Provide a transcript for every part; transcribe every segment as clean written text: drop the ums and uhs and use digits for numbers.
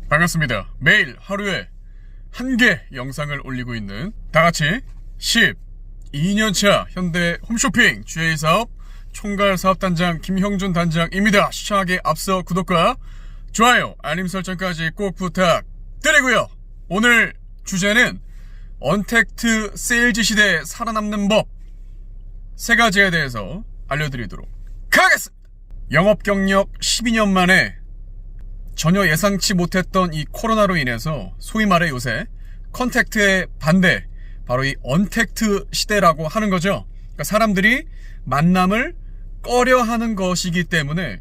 반갑습니다. 매일 하루에 한 개 영상을 올리고 있는 다같이 12년차 현대 홈쇼핑 GA 사업 총괄 사업단장 김형준 단장입니다. 시청하기 앞서 구독과 좋아요, 알림 설정까지 꼭 부탁드리고요. 오늘 주제는 언택트 세일즈 시대에 살아남는 법 3가지에 대해서 알려드리도록 하겠습니다. 영업 경력 12년 만에 전혀 예상치 못했던 이 코로나로 인해서 소위 말해 요새 컨택트의 반대, 바로 이 언택트 시대라고 하는 거죠. 그러니까 사람들이 만남을 꺼려하는 것이기 때문에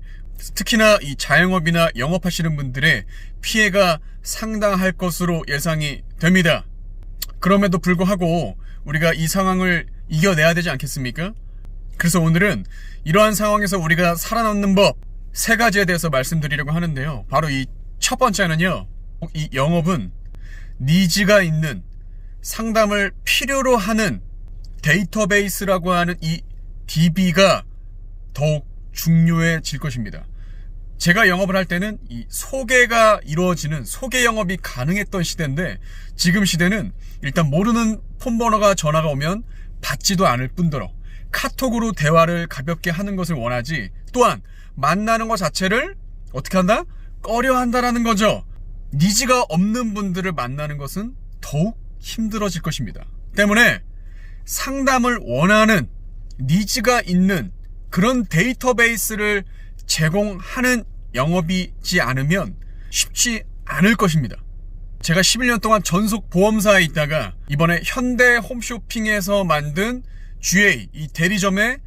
특히나 이 자영업이나 영업하시는 분들의 피해가 상당할 것으로 예상이 됩니다. 그럼에도 불구하고 우리가 이 상황을 이겨내야 되지 않겠습니까? 그래서 오늘은 이러한 상황에서 우리가 살아남는 법 3가지에 대해서 말씀드리려고 하는데요. 바로 이 첫 번째는요, 이 영업은 니즈가 있는 상담을 필요로 하는 데이터베이스라고 하는 이 DB가 더욱 중요해질 것입니다. 제가 영업을 할 때는 이 소개가 이루어지는 소개 영업이 가능했던 시대인데, 지금 시대는 일단 모르는 폰번호가 전화가 오면 받지도 않을 뿐더러 카톡으로 대화를 가볍게 하는 것을 원하지, 또한 만나는 것 자체를 어떻게 한다? 꺼려 한다라는 거죠. 니즈가 없는 분들을 만나는 것은 더욱 힘들어질 것입니다. 때문에 상담을 원하는 니즈가 있는 그런 데이터베이스를 제공하는 영업이지 않으면 쉽지 않을 것입니다. 제가 11년 동안 전속 보험사에 있다가 이번에 현대 홈쇼핑에서 만든 GA, 이 대리점에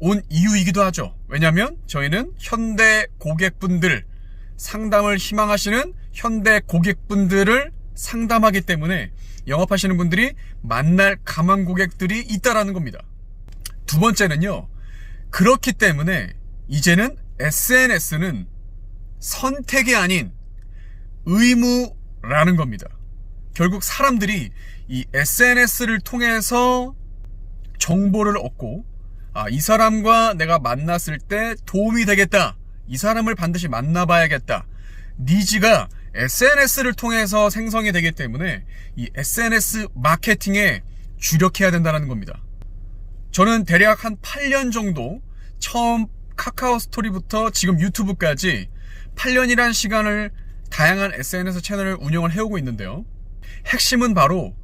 온 이유이기도 하죠. 왜냐하면 저희는 현대 고객분들, 상담을 희망하시는 현대 고객분들을 상담하기 때문에 영업하시는 분들이 만날 가망 고객들이 있다라는 겁니다. 두 번째는요, 그렇기 때문에 이제는 SNS는 선택이 아닌 의무라는 겁니다. 결국 사람들이 이 SNS를 통해서 정보를 얻고, 이 사람과 내가 만났을 때 도움이 되겠다, 이 사람을 반드시 만나봐야겠다, 니즈가 SNS를 통해서 생성이 되기 때문에 이 SNS 마케팅에 주력해야 된다는 겁니다. 저는 대략 한 8년 정도, 처음 카카오 스토리부터 지금 유튜브까지 8년이란 시간을 다양한 SNS 채널을 운영을 해오고 있는데요. 핵심은 바로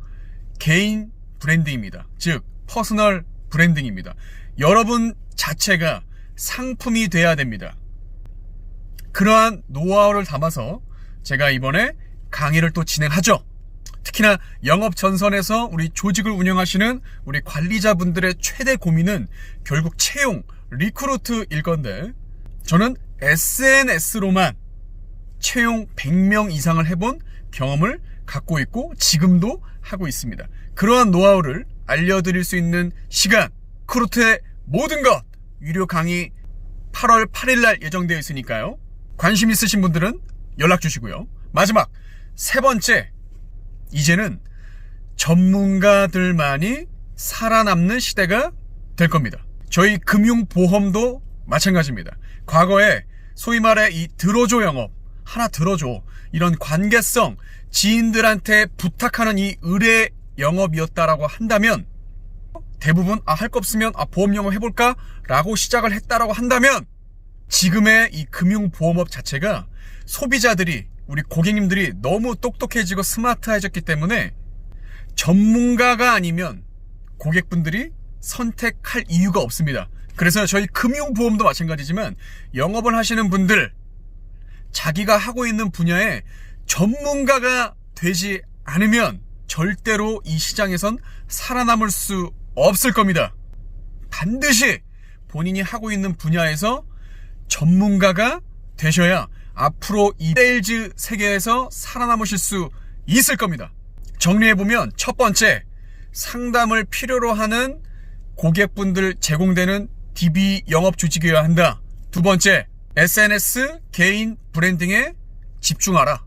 개인 브랜딩입니다. 즉 퍼스널 브랜딩입니다. 여러분 자체가 상품이 돼야 됩니다. 그러한 노하우를 담아서 제가 이번에 강의를 또 진행하죠. 특히나 영업 전선에서 우리 조직을 운영하시는 우리 관리자분들의 최대 고민은 결국 채용, 리크루트일 건데, 저는 SNS로만 채용 100명 이상을 해본 경험을 갖고 있고 지금도 하고 있습니다. 그러한 노하우를 알려드릴 수 있는 시간, 리크루트의 모든 것 유료 강의 8월 8일날 예정되어 있으니까요. 관심 있으신 분들은 연락 주시고요. 마지막 3번째, 이제는 전문가들만이 살아남는 시대가 될 겁니다. 저희 금융보험도 마찬가지입니다. 과거에 소위 말해 이 들어줘 영업, 하나 들어줘, 이런 관계성, 지인들한테 부탁하는 이 의뢰 영업이었다라고 한다면, 대부분 할 거 없으면 보험 영업 해볼까? 라고 시작을 했다라고 한다면, 지금의 이 금융보험업 자체가 소비자들이, 우리 고객님들이 너무 똑똑해지고 스마트해졌기 때문에 전문가가 아니면 고객분들이 선택할 이유가 없습니다. 그래서 저희 금융보험도 마찬가지지만 영업을 하시는 분들, 자기가 하고 있는 분야에 전문가가 되지 않으면 절대로 이 시장에선 살아남을 수 없을 겁니다. 반드시 본인이 하고 있는 분야에서 전문가가 되셔야 앞으로 이 세일즈 세계에서 살아남으실 수 있을 겁니다. 정리해보면, 첫 번째, 상담을 필요로 하는 고객분들 제공되는 DB 영업 조직이어야 한다. 두 번째, SNS 개인 브랜딩에 집중하라.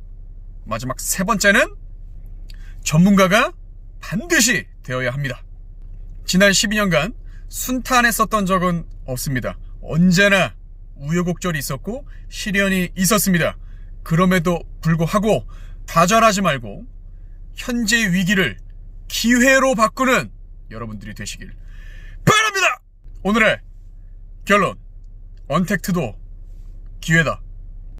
마지막 3번째는 전문가가 반드시 되어야 합니다. 지난 12년간 순탄했었던 적은 없습니다. 언제나 우여곡절이 있었고 시련이 있었습니다. 그럼에도 불구하고 좌절하지 말고 현재 위기를 기회로 바꾸는 여러분들이 되시길 바랍니다. 오늘의 결론, 언택트도 기회다.